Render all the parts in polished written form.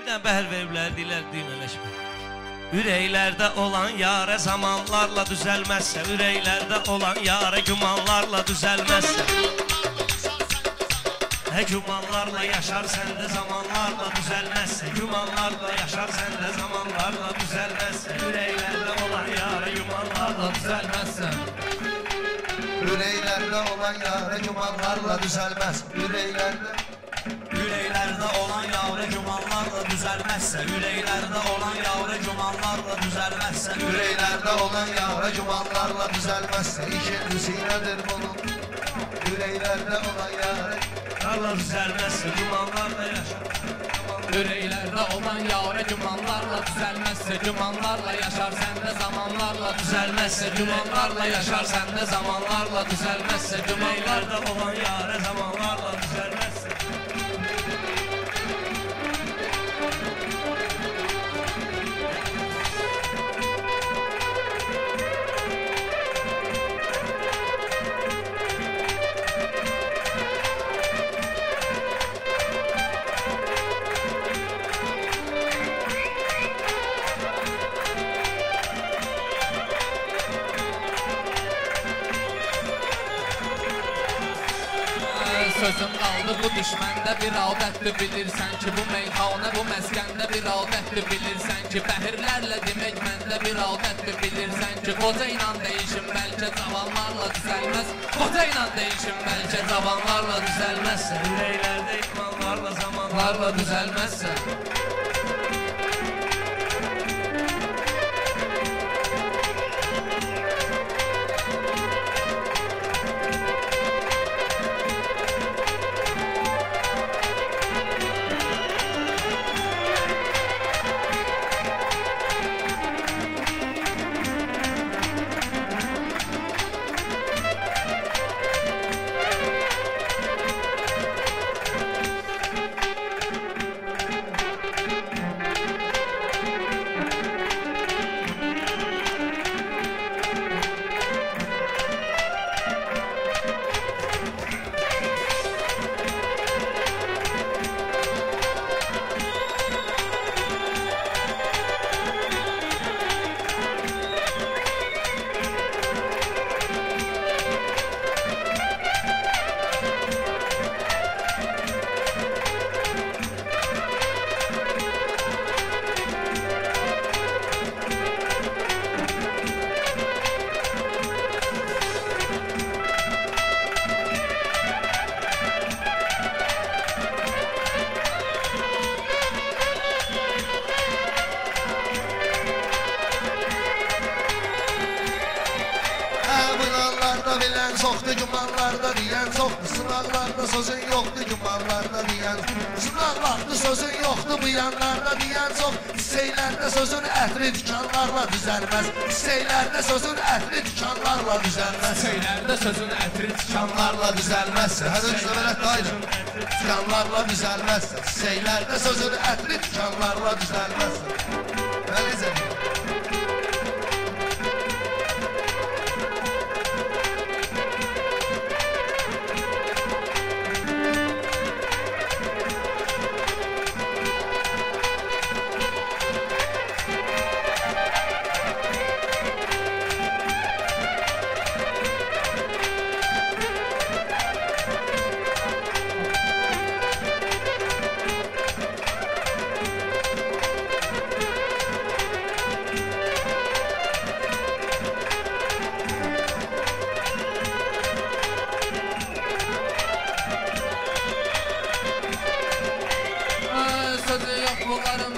dənə bəhər veriblər, deyirlər, düymələşmə. Ürəklərdə olan yarə zamanlarla düzəlməzsə, ürəklərdə olan yarə gümanlarla düzəlməzsə, gümanlarla yaşar səndə zamanlarla düzəlməzsə, gümanlarla yaşar səndə zamanlarla düzəlməzsə, ürəklərdə olan yarə gümanlarla düzəlməzsə, ürəklərdə olan yarə gümanlarla düzəlməz, ürəklərdə olan yarə gümanlarla düzəlməzsə, ürəklərdə olan yarə gümanlarla düzəlməzsə, ürəklərdə olan yarə gümanlarla düzəlməzsə, ikincisi nədir bunun? Ürəklərdə olan yarə gümanlarla düzəlməzsə, gümanlarla yaşar. Ürəklərdə olan yarə gümanlarla düzəlməzsə, gümanlarla yaşar səndə zamanlarla düzəlməzsə, gümanlarla yaşar səndə zamanlarla düzəlməzsə, Ürəklərdə olan yarə zamanlarla düzəlməzsə. Sözüm qaldı bu düşməndə bir adətdir, bilirsən ki bu meyxanə bu məskəndə bir adətdir, bilirsən ki bəhirlərlə demək məndə bir adətdir, bilirsən ki qoca ilə deyişim bəlkə cavanlarla düzəlməz, qoca ilə deyişim bəlkə cavanlarla düzəlməzsə, Ürəklərdə imanlarla zamanlarla düzəlməzsə, bilən çoxdur, gümanlarda deyən çoxdur, sınaqlarda sözün yoxdur, gümanlarda deyən sınaqlarda sözün yoxdur, bu yanlarda deyən çox, hisseylərdə sözün ətri dükanlarla düzəlməz, hisseylərdə sözün ətri dükanlarla düzəlməz, hisseylərdə sözün ətri dükanlarla düzəlməzsə, hədə düzəlmələt daydı, dükanlarla düzəlməzsə, hisseylərdə sözün ətri dükanlarla düzəlməzsə, mən izlədim.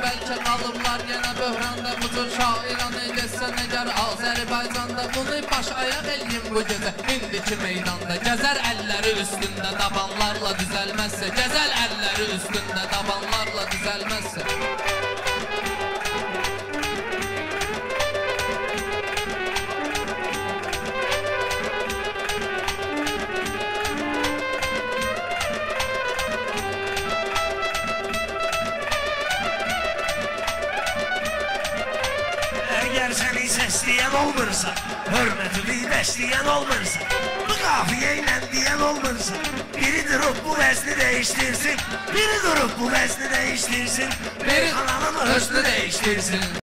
Bəlkə qalıblar yenə böhranda bu cür şairanı geçsən əgər Azərbaycanda bunu baş ayaq eləyim bu gecə indiki meydanda gəzər əlləri üstündə dabanlarla düzəlməzsə gəzər əlləri üstündə dabanlarla düzəlməzsə Əgər sən səsləyən olmursa, hörmətini bəsləyən olmursa, bu qafiyə ilə deyən olmursa, biri durub bu vəzni dəyişdirsin, biri durub bu vəzni dəyişdirsin, Meyxananın özünü dəyişdirsin.